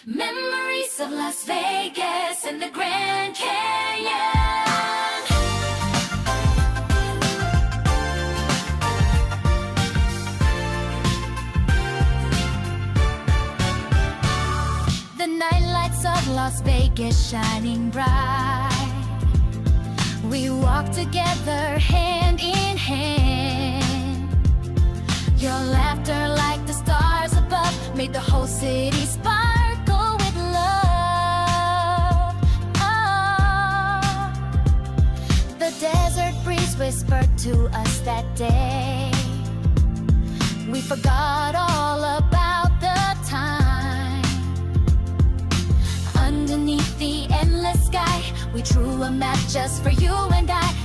Memories of Las Vegas and the Grand Canyon. The night lights of Las Vegas shining bright. We walk together hand in hand. Your laughter like the stars above made the whole city sparkle with love. Oh, the desert breeze whispered to us that day. We forgot all about the time. Underneath the endless sky, we drew a map just for you and I.